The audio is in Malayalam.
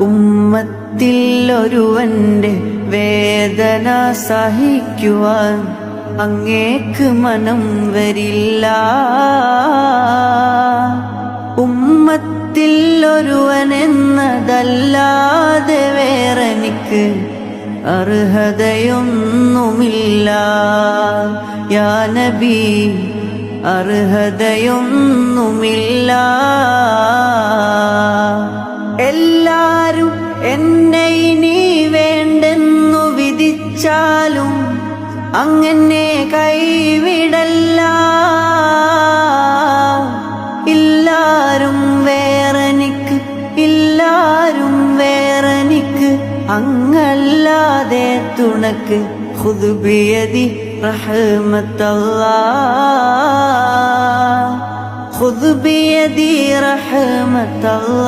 ഉമ്മത്തിൽ ഒരുവന്റെ വേദന സഹിക്കുവാൻ അങ്ങേക്ക് മനം വരില്ല. ഉമ്മത്തിൽ ഒരുവനെന്നതല്ലാതെ വേറെനിക്ക് അർഹതയൊന്നുമില്ല. യാ നബി, അർഹതയൊന്നുമില്ല. എല്ലാരും എന്നെ ഇനി വേണ്ടെന്നു വിധിച്ചാലും അങ്ങനെ കൈവിടല്ല. ഇല്ലാരും വേറെനിക്ക്, ഇല്ലാരും വേറെനിക്ക് അങ്ങല്ലാതെ തുണക്ക്. ഖുദ് ബിയദി റഹ്മത്തല്ലാഹ്, ഖുദ് ബിയദി റഹ്മത്തല്ലാഹ്.